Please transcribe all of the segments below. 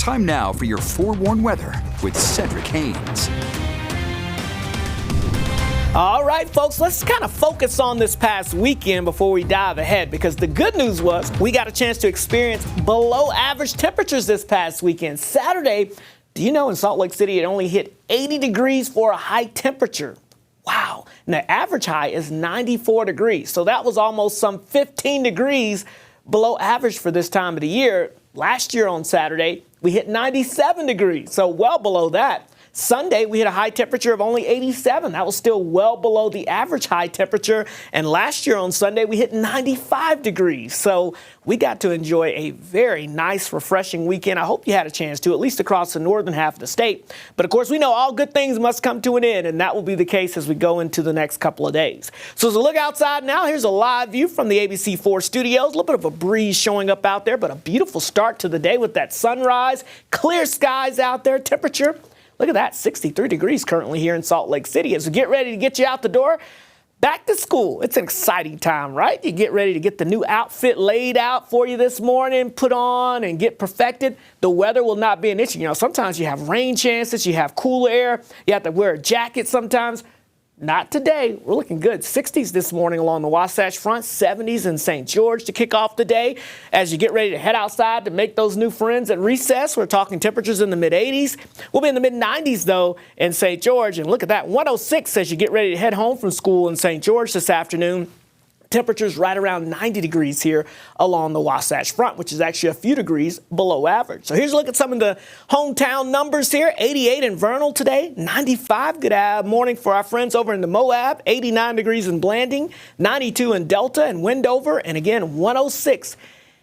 Time now for your forewarned weather with Cedric Haynes. All right, folks, let's kind of focus on this past weekend before we dive ahead, because the good news was we got a chance to experience below average temperatures this past weekend. Saturday, do you know in Salt Lake City it only hit 80 degrees for a high temperature? Wow. And the average high is 94 degrees. So that was almost some 15 degrees below average for this time of the year. Last year on Saturday, we hit 97 degrees, so well below that. Sunday, we hit a high temperature of only 87. That was still well below the average high temperature. And last year on Sunday, we hit 95 degrees. So we got to enjoy a very nice, refreshing weekend. I hope you had a chance to, at least across the northern half of the state. But of course, we know all good things must come to an end, and that will be the case as we go into the next couple of days. So as we look outside now, here's a live view from the ABC4 studios. A little bit of a breeze showing up out there, but a beautiful start to the day with that sunrise. Clear skies out there. Temperature, look at that, 63 degrees currently here in Salt Lake City. As we get ready to get you out the door, back to school. It's an exciting time, right? You get ready to get the new outfit laid out for you this morning, put on and get perfected. The weather will not be an issue. You know, sometimes you have rain chances, you have cooler air, you have to wear a jacket sometimes. Not today. We're looking good. 60s this morning along the Wasatch Front, 70s in St. George to kick off the day. As you get ready to head outside to make those new friends at recess, we're talking temperatures in the mid-80s. We'll be in the mid-90s, though, in St. George. And look at that, 106 as you get ready to head home from school in St. George this afternoon. Temperatures right around 90 degrees here along the Wasatch Front, which is actually a few degrees below average. So here's a look at some of the hometown numbers here. 88 in Vernal today, 95. Good morning for our friends over in the Moab. 89 degrees in Blanding, 92 in Delta and Wendover, and again 106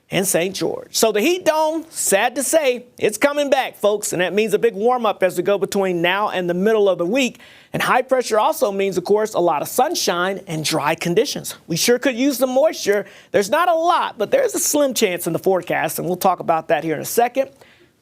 in St. George. So the heat dome, sad to say, it's coming back, folks, and that means a big warm-up as we go between now and the middle of the week. And high pressure also means, of course, a lot of sunshine and dry conditions. We sure could use the moisture. There's not a lot, but there's a slim chance in the forecast, and we'll talk about that here in a second.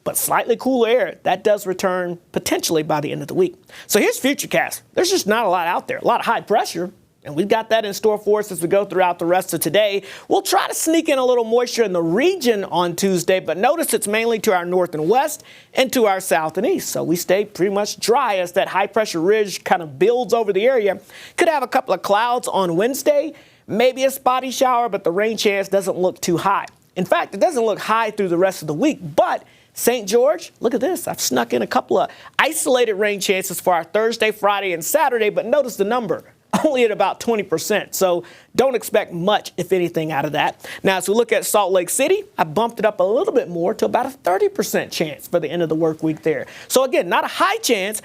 But slightly cooler air, that does return potentially by the end of the week. So here's Futurecast. There's just not a lot out there, a lot of high pressure. And we've got that in store for us as we go throughout the rest of today. We'll try to sneak in a little moisture in the region on Tuesday, but notice it's mainly to our north and west and to our south and east. So we stay pretty much dry as that high pressure ridge kind of builds over the area. Could have a couple of clouds on Wednesday, maybe a spotty shower, but the rain chance doesn't look too high. In fact, it doesn't look high through the rest of the week, but St. George, look at this. I've snuck in a couple of isolated rain chances for our Thursday, Friday, and Saturday, but notice the number. Only at about 20%, so don't expect much, if anything, out of that. Now, as we look at Salt Lake City, I bumped it up a little bit more to about a 30% chance for the end of the work week there. So, again, not a high chance,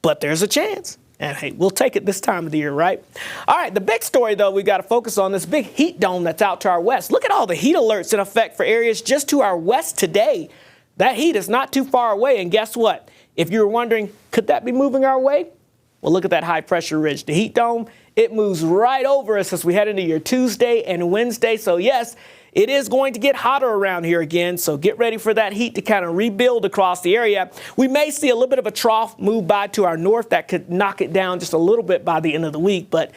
but there's a chance. And, hey, we'll take it this time of the year, right? All right, the big story, though, we got to focus on this big heat dome that's out to our west. Look at all the heat alerts in effect for areas just to our west today. That heat is not too far away, and guess what? If you were wondering, could that be moving our way? Well, look at that high pressure ridge. The heat dome, it moves right over us as we head into your Tuesday and Wednesday. So, yes, it is going to get hotter around here again. So get ready for that heat to kind of rebuild across the area. We may see a little bit of a trough move by to our north that could knock it down just a little bit by the end of the week. But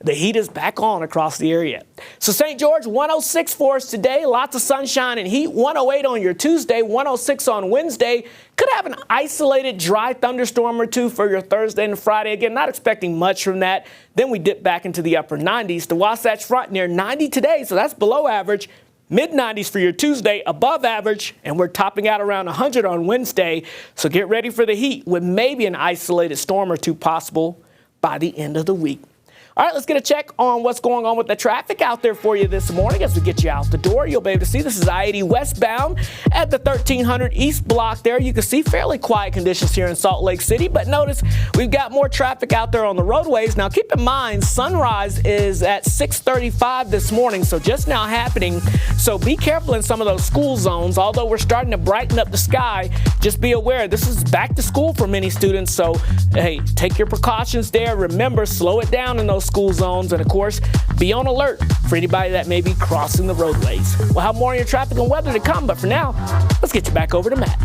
the heat is back on across the area. So St. George, 106 for us today. Lots of sunshine and heat. 108 on your Tuesday, 106 on Wednesday. Could have an isolated dry thunderstorm or two for your Thursday and Friday. Again, not expecting much from that. Then we dip back into the upper 90s. The Wasatch Front near 90 today, so that's below average. Mid-90s for your Tuesday, above average, and we're topping out around 100 on Wednesday. So get ready for the heat with maybe an isolated storm or two possible by the end of the week. All right, let's get a check on what's going on with the traffic out there for you this morning. As we get you out the door, you'll be able to see this is I-80 westbound at the 1300 East block there. You can see fairly quiet conditions here in Salt Lake City, but notice we've got more traffic out there on the roadways. Now, keep in mind, sunrise is at 6:35 this morning, so just now happening. So be careful in some of those school zones. Although we're starting to brighten up the sky, just be aware this is back to school for many students. So, hey, take your precautions there. Remember, slow it down in those school zones, and of course, be on alert for anybody that may be crossing the roadways. We'll have more on your traffic and weather to come, but for now, let's get you back over to Matt.